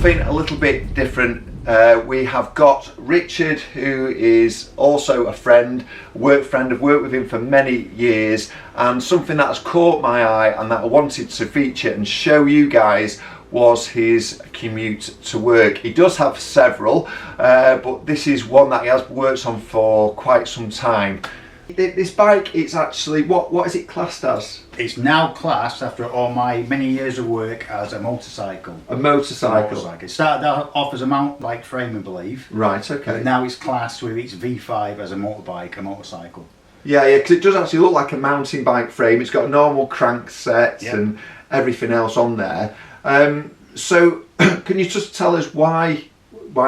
something a little bit different. We have got Richard, who is also a friend, work friend. I've worked with him for many years, and something that has caught my eye and that I wanted to feature and show you guys was his commute to work. He does have several, but this is one that he has worked on for quite some time. This bike, it's actually, what is it classed as? It's now classed, after all my many years of work, as a motorcycle. A motorcycle. It started off as a mountain bike frame, I believe. Right, okay. But now it's classed with its V5 as a motorbike, a motorcycle. Yeah, because it does actually look like a mountain bike frame. It's got a normal crankset and everything else on there. So, can you just tell us why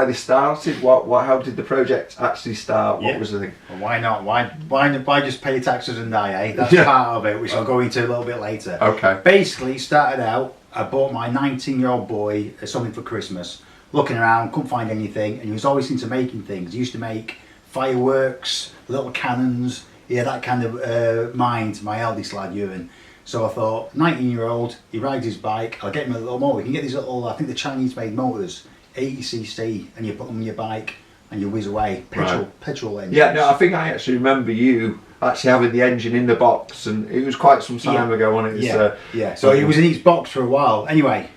this started? How did the project actually start? What was the thing? Well, why not? Why just pay taxes and die, eh? That's part of it, which I'll go into a little bit later. Okay. Basically, it started out, I bought my 19-year-old boy something for Christmas. Looking around, couldn't find anything, and he was always into making things. He used to make fireworks, little cannons. He had that kind of mind, my eldest lad, Ewan. So I thought, 19-year-old, he rides his bike, I'll get him a little motor. You can get these little, I think the Chinese made motors, 80cc, and you put them on your bike and you whiz away. Petrol engines. Yeah, no, I think I actually remember you actually having the engine in the box, and it was quite some time ago, wasn't it? So it was in each box for a while. Anyway,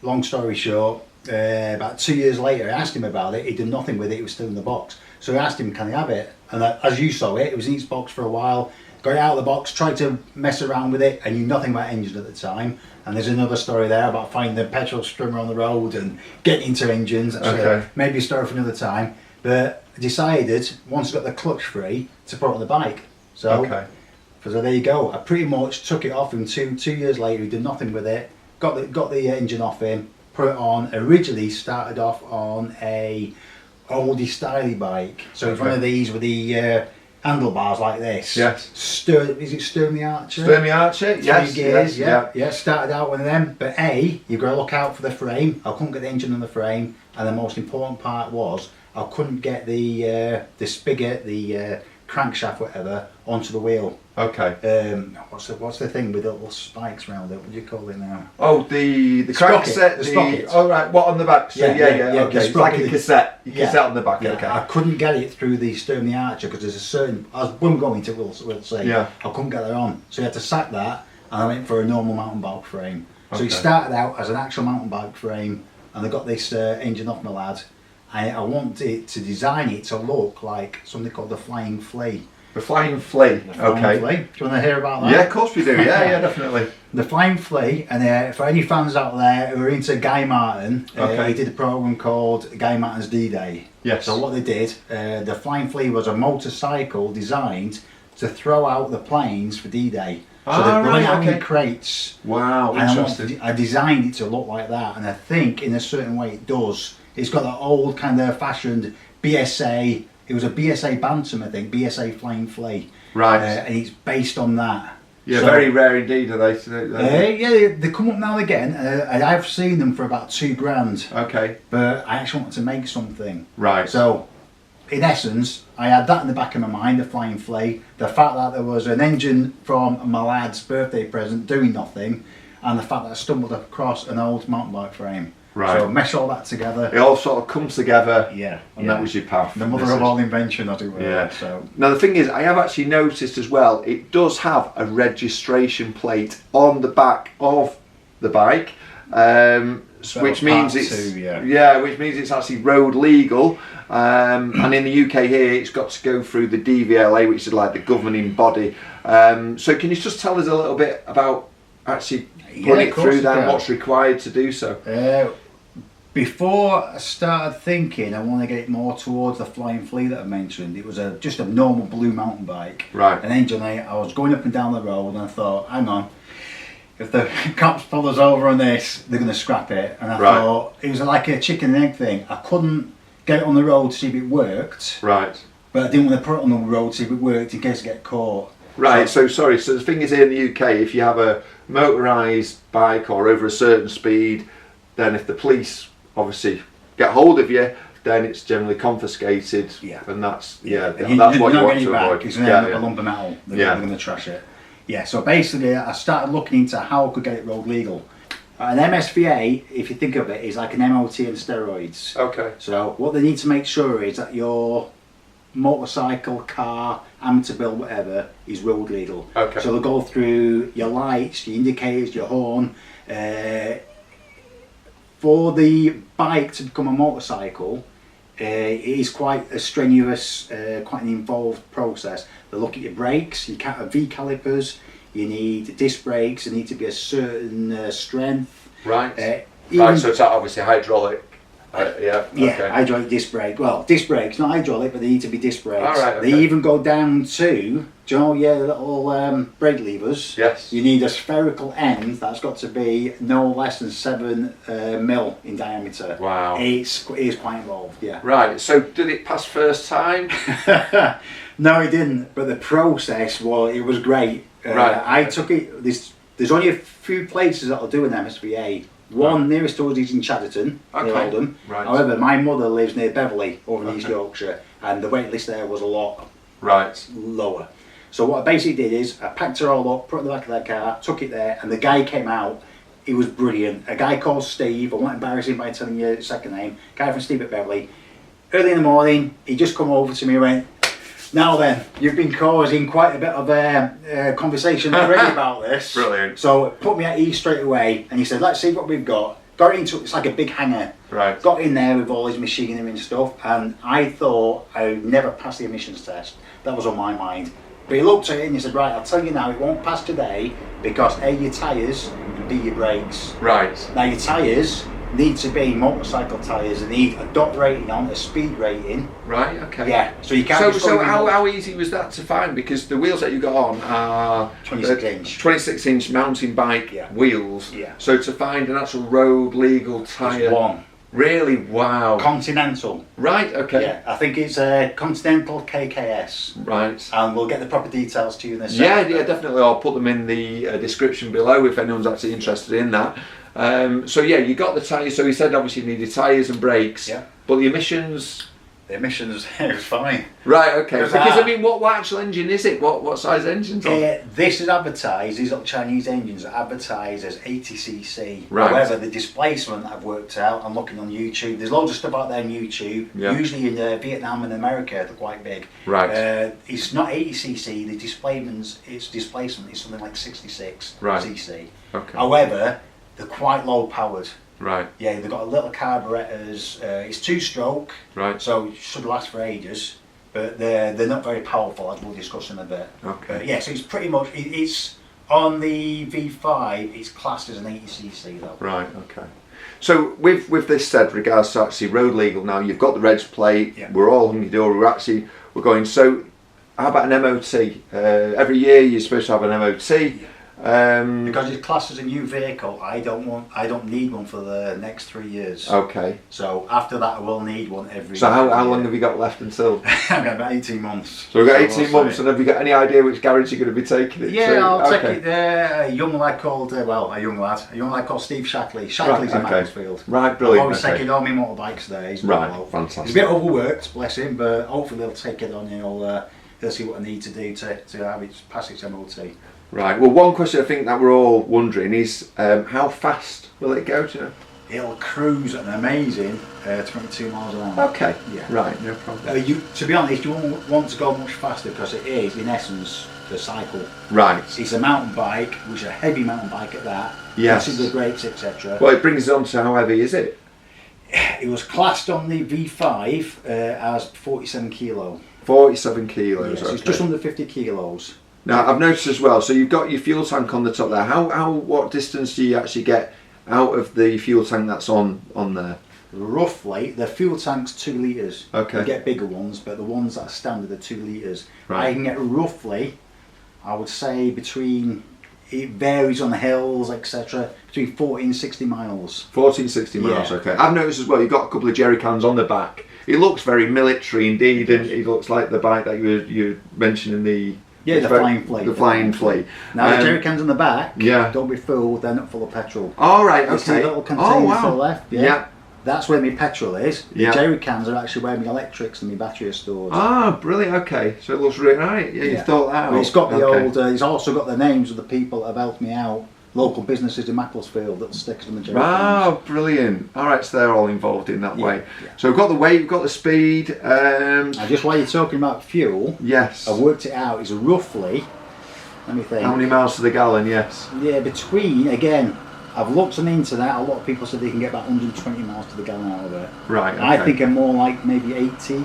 long story short, about 2 years later, I asked him about it. He did nothing with it, it was still in the box. So I asked him, can I have it? And as you saw it, it was in each box for a while. Got it out of the box, tried to mess around with it. I knew nothing about engines at the time. And there's another story there about finding the petrol strimmer on the road and getting into engines. That's maybe a story for another time. But I decided, once I got the clutch free, to put it on the bike. So there you go. I pretty much took it off him 2 years later. He did nothing with it. Got the engine off him, put it on. Originally started off on a oldie styly bike. So it's one of these with the handlebars like this. Yes. Is it Sturm the Archer? Sturm the Archer, yes. 3 gears, yeah. Started out one of them. But you've got to look out for the frame. I couldn't get the engine on the frame, and the most important part was I couldn't get the spigot, the crankshaft, whatever, onto the wheel. Okay. What's the thing with the little spikes around it? What do you call it now? Oh, the crankset. The sprocket. Oh right, what on the back? So okay. It's like a cassette. Cassette on the back. Yeah. Okay. I couldn't get it through the Sturm the Archer because there's a certain. When we're going to, we'll say. Yeah. I couldn't get it on, so you had to sack that, and I went for a normal mountain bike frame. So it started out as an actual mountain bike frame, and I got this engine off my lad. I wanted to design it to look like something called the Flying Flea. The Flying Flea. Okay. Flea. Do you want to hear about that? Yeah, of course we do. Yeah, definitely. The Flying Flea, and for any fans out there who are into Guy Martin, he did a program called Guy Martin's D-Day. Yes. So what they did, the Flying Flea was a motorcycle designed to throw out the planes for D-Day. So they're running out in crates. Wow, interesting. I designed it to look like that, and I think in a certain way it does. It's got that old kind of fashioned BSA. It was a BSA Bantam, I think, BSA Flying Flea. Right. And it's based on that. Yeah, so, very rare indeed, are they? Yeah, they come up now and again. And I've seen them for about £2,000. Okay. But I actually wanted to make something. Right. So, in essence, I had that in the back of my mind, the Flying Flea. The fact that there was an engine from my lad's birthday present doing nothing. And the fact that I stumbled across an old mountain bike frame. Right. So mesh all that together. It all sort of comes together. Yeah. And that was your path. The mother of all invention, as it were. Yeah. So. Now the thing is, I have actually noticed as well, it does have a registration plate on the back of the bike, which means it's which means it's actually road legal. And in the UK here, it's got to go through the DVLA, which is like the governing body. So can you just tell us a little bit about actually putting it through then, what's required to do so? Before I started thinking, I want to get it more towards the Flying Flea that I mentioned. It was just a normal blue mountain bike. Right. An engine. I was going up and down the road, and I thought, hang on, if the cops pull us over on this, they're going to scrap it. And I thought it was like a chicken and egg thing. I couldn't get it on the road to see if it worked. Right. But I didn't want to put it on the road to see if it worked in case I get caught. Right. So the thing is, here in the UK, if you have a motorised bike or over a certain speed, then if the police obviously get hold of you, then it's generally confiscated. Yeah. And that's that's what you want to avoid. It's a lump of metal. They're going to trash it. Yeah. So basically, I started looking into how I could get it road legal. An MSVA, if you think of it, is like an MOT and steroids. Okay. So what they need to make sure is that your motorcycle, car, amateur build, whatever, is road legal. Okay. So they'll go through your lights, your indicators, your horn. For the bike to become a motorcycle, it is quite a strenuous, quite an involved process. They look at your brakes, you can't have V calipers, you need disc brakes, they need to be a certain strength. Right. Right, so it's obviously hydraulic. Yeah. Okay. Hydraulic disc brake. Well, disc brakes, not hydraulic, but they need to be disc brakes. All right, okay. They even go down to, do you know your little brake levers? Yes. You need a spherical end that's got to be no less than 7 mil in diameter. Wow. It's quite involved, yeah. Right, so did it pass first time? No, it didn't, but the process, well, it was great. Right. I took it, there's only a few places that'll do an MSVA. One nearest to us is in Chadderton, near Oldham. Right. However, my mother lives near Beverley, over in East Yorkshire, and the wait list there was a lot lower. So what I basically did is, I packed her all up, put it in the back of that car, took it there, and the guy came out. He was brilliant. A guy called Steve, I won't embarrass him by telling you his second name, guy from Steve at Beverley. Early in the morning, he just come over to me and went, "Now then, you've been causing quite a bit of conversation already about this." Brilliant. So put me at ease straight away, and he said, "Let's see what we've got." Got into it's like a big hangar. Right. Got in there with all his machinery and stuff, and I thought I would never pass the emissions test. That was on my mind. But he looked at it and he said, "Right, I'll tell you now, it won't pass today because A, your tyres, and B, your brakes." Right. Now your tyres need to be motorcycle tyres. They need a dot rating on, a speed rating. Right, okay. Yeah, so you can't. So how easy was that to find? Because the wheels that you got on are 26 inch mountain bike wheels. Yeah. So to find an actual road legal tyre. One. Really? Wow. Continental. Right, okay. Yeah, I think it's a Continental KKS. Right. And we'll get the proper details to you in a Yeah, second. definitely. I'll put them in the description below if anyone's actually interested in that. So yeah, you got the tyres. So he said obviously you needed tyres and brakes. Yeah. But the emissions. The emissions, it was fine. Right. Okay. Because I mean, what actual engine is it? What size engine's on? This is advertised. These little Chinese engines are advertised as 80cc. Right. However, the displacement I've worked out. I'm looking on YouTube. There's loads of stuff out there on YouTube. Yeah. Usually in Vietnam and America, they're quite big. Right. It's not 80cc. The displacement is something like 66 cc. Okay. However, they're quite low powered. Right. Yeah, they've got a little carburetors. It's 2-stroke, Right. so it should last for ages. But they're not very powerful, as we'll discuss in a bit. Okay. Yeah, so it's pretty much it's on the V5. It's classed as an 80cc though. Right. Okay. So with this said, regards to actually road legal now, you've got the reg plate. Yeah. We're all hunky dory. We're going. So how about an MOT? Every year you're supposed to have an MOT. Yeah. Because it's classed as a new vehicle, I don't need one for the next 3 years. Okay. So after that, I will need one every. So how long have you got left until? I've got about 18 months. So we've got 18 months, and have you got any idea which garage you're going to be taking it to? Yeah, I'll take it there. A young lad called Steve Shackley. Shackley's in Mansfield. Right, brilliant. I've always taken all my motorbikes there. He's fantastic. He's a bit overworked, bless him, but hopefully they'll take it on and he'll see what I need to do to have it pass its MOT. Right. Well, one question I think that we're all wondering is how fast will it go to? It'll cruise at an amazing 22 miles an hour. Okay. Yeah. Right. No problem. To be honest, you won't want to go much faster because it is, in essence, the cycle. Right. It's a mountain bike, which is a heavy mountain bike at that. Yes. Consider the brakes, etc. Well, it brings it on to how heavy is it? It was classed on the V5 as 47 kilo. 47 kilos. Yes, okay. it's just under 50 kilos. Now I've noticed as well. So you've got your fuel tank on the top there. What distance do you actually get out of the fuel tank that's on there? Roughly, the fuel tank's 2 litres. Okay. You get bigger ones, but the ones that are standard are 2 litres. Right. I can get roughly, I would say it varies on the hills, etc., between 40 and 60 miles. 14, 60 miles. Yeah. Okay. I've noticed as well. You've got a couple of jerry cans on the back. It looks very military indeed, and it looks like the bike that you mentioned in the. Yeah, the flying flea. The flying flea. Now the jerry cans on the back, yeah. Don't be fooled, they're not full of petrol. All right, You see okay. the little container to the left? Yeah. That's where my petrol is. The Yeah. jerry cans are actually where my electrics and my battery are stored. Ah, brilliant. Okay, so it looks really right. Yeah, you thought that out. But it's got the Okay. old. It's also got the names of the people that have helped me out local businesses in Macclesfield that'll stick us on the jerry cans. Wow, brilliant. All right, so they're all involved in that way. Yeah. So we've got the weight, we've got the speed. And just while you're talking about fuel, Yes. I worked it out. It's roughly, let me think. How many miles to the gallon? Yes. Yeah, between, again, I've looked on the internet, a lot of people said they can get about 120 miles to the gallon out of it. Right. Okay. I think I'm more like maybe 80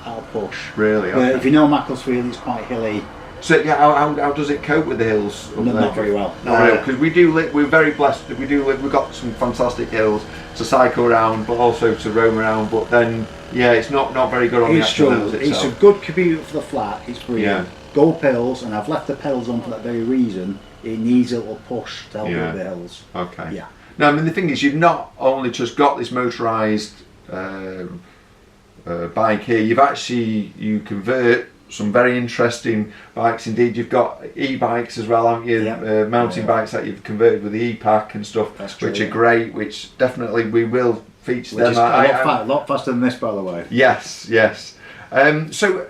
I'll push. Really? But Okay. if you know Macclesfield, it's quite hilly. So yeah, how does it cope with the hills? up there? Not very well. Not really, because we do live. We're very blessed that we do live. We've got some fantastic hills to cycle around, but also to roam around. But then, yeah, it's not very good on the It's actual true. hills It's a itself. good commute for the flat. It's brilliant. Yeah. Go pedals, and I've left the pedals on for that very reason. It needs a little push to help Yeah. with the hills. Okay. Yeah. Now, I mean, the thing is, you've not only just got this motorised bike here. You convert some very interesting bikes indeed. You've got e-bikes as well, haven't you? Yeah. Mountain bikes that you've converted with the e-pack and stuff, That's true, which are yeah. great. Which definitely we will feature Which them. is a lot faster than this, by the way. Yes, yes. So,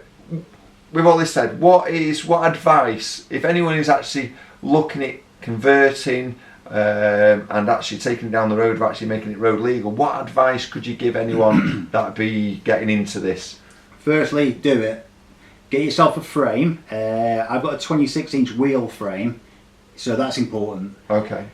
with all this said, what advice, if anyone is actually looking at converting and actually taking it down the road of actually making it road legal, what advice could you give anyone that'd be getting into this? Firstly, do it. Get yourself a frame. I've got a 26-inch wheel frame, so that's important. Okay.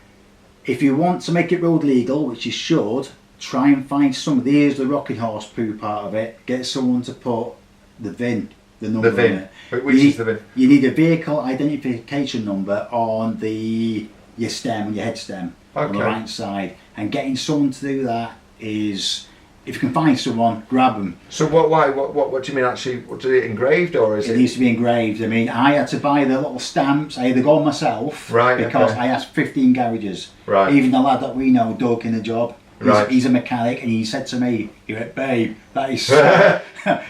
If you want to make it road legal, which you should, try and find here's the rocking horse poo part of it. Get someone to put the VIN, the number The VIN. on it. Which is the VIN? You need a vehicle identification number on your stem, your head stem, on the Okay. right side. And getting someone to do that is, if you can find someone, grab them. So what do you mean actually? What, is it engraved or is It it? needs to be engraved. I mean, I had to buy the little stamps. I had to go myself, Right, because okay. I asked 15 garages. Right. Even the lad that we know, Doug, in the job, Right. he's a mechanic, and he said to me, he went, "Babe, that is so,"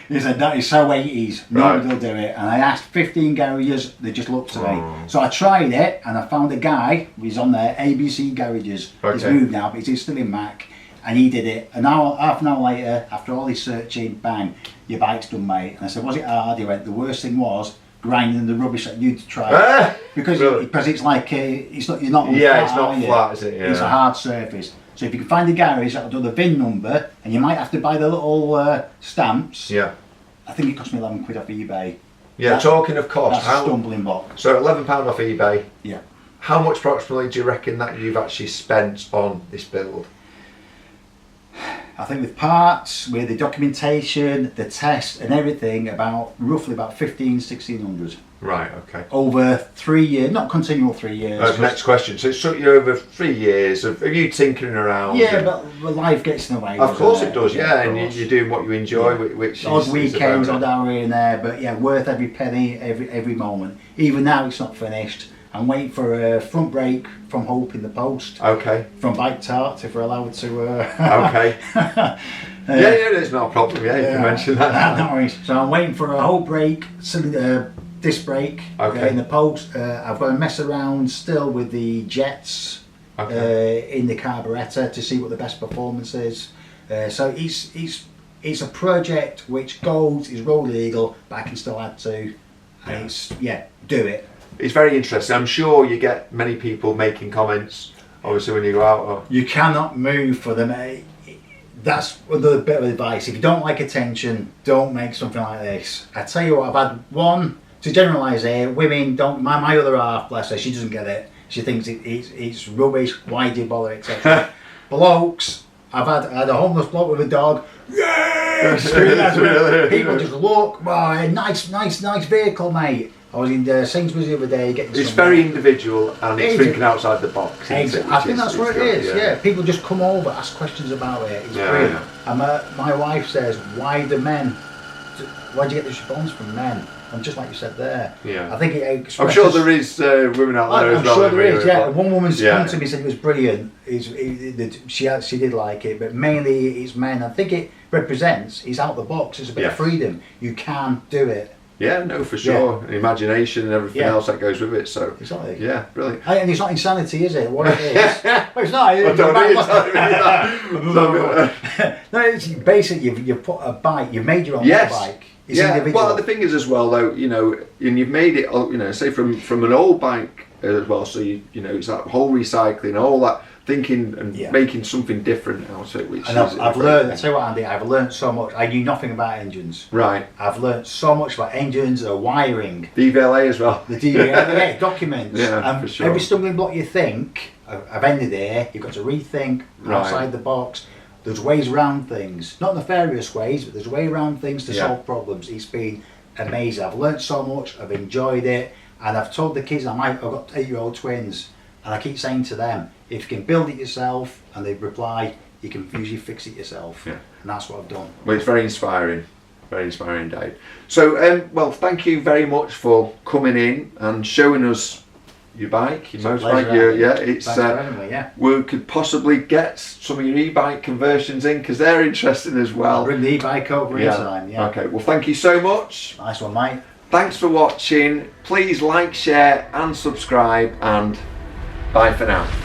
he said, "that is so 80s. Nobody will do it." And I asked 15 garages. They just looked to me. So I tried it, and I found a guy. He's on there, ABC Garages. He's Okay. moved now, but he's still in Mac. And he did it. An hour, half an hour later, after all his searching, bang, your bike's done, mate. And I said, "Was it hard?" He went, "The worst thing was grinding the rubbish that you'd tried." Because Really? it's like, it's not, you're not on Yeah, flat, it's not are you? flat, is it? Yeah. It's a hard surface. So if you can find a garage that'll do the VIN number, and you might have to buy the little stamps. Yeah. I think it cost me £11 off eBay. Yeah. That- Talking of cost, That's a stumbling block. so £11 off eBay. Yeah. How much approximately do you reckon that you've actually spent on this build? I think with parts, with the documentation, the test and everything, roughly about 1600 Right. Okay. over 3 years, not continual 3 years. Next question. So it took you over 3 years of you tinkering around. Yeah, and- but life gets in the way. of course doesn't it does. Yeah, of and course. you're doing what you enjoy, which Odd is weekends, about odd it. hour here and there, but yeah, worth every penny, every moment. Even now, it's not finished. I'm waiting for a front brake from Hope in the post, Okay. from Bike Tart, if we're allowed to. Okay. Yeah, there's no problem. Yeah, you can mention that. No worries. So I'm waiting for a Hope brake, disc brake Okay. in the post. I've got to mess around still with the jets in the carburettor to see what the best performance is. So it's a project which is road legal, but I can still add to. And do it. It's very interesting. I'm sure you get many people making comments, obviously, when you go out. Or... You cannot move for them. That's another bit of advice. If you don't like attention, don't make something like this. I tell you what, I've had one, to generalise here, women don't, my other half, bless her, she doesn't get it. She thinks it's rubbish, why do you bother, etc. Blokes, I had a homeless bloke with a dog. Yeah! Really? People just look, wow, nice vehicle, mate. I was in Sainsbury's the other day getting It's some- very individual and it's It is. thinking outside the box. isn't it? I Which think that's what it good, is. Yeah. People just come over, ask questions about it. It's Yeah, brilliant. yeah. And my wife says, "Why do you get this response from men?" And just like you said there, Yeah. I think it I'm expresses. sure there is women out there I'm as well. sure who there is. agree Yeah, with one woman's Yeah. come to me and said it was brilliant. She did like it, but mainly it's men. I think it represents. It's out the box. It's a bit of Yes. freedom. You can do it. Yeah, no, for sure. And imagination and everything Yeah. else that goes with it. So, Exactly. yeah, brilliant. And it's not insanity, is it? What it is? Well, it's not. I don't need that. No, it's basically you've put a bike. You've made your own Yes. bike. It's Yeah. individual. Well, the thing is as well, though, and you've made it. Say from an old bike as well. So you know, it's that whole recycling, all that thinking and making something different out of it. Which and is I've learned. I tell you what, Andy, I've learned so much. I knew nothing about engines. Right. I've learned so much about engines, wiring, DVLA as well. the DVLA documents. Yeah, for sure. Every stumbling block you think, I've ended here. You've got to rethink outside the box. There's ways around things, not nefarious ways, but there's a way around things to solve problems. It's been amazing. I've learned so much. I've enjoyed it, and I've told the kids. I've got 8-year-old twins, and I keep saying to them, if you can build it yourself, and they reply, you can usually fix it yourself. Yeah. And that's what I've done. Well, it's very inspiring indeed. So, well, thank you very much for coming in and showing us your bike, your motorbike. It's we could possibly get some of your e-bike conversions in, because they're interesting as well. I'll bring the e-bike over in time. Yeah. Okay. Well, thank you so much. Nice one, mate. Thanks for watching. Please like, share, and subscribe. And bye for now.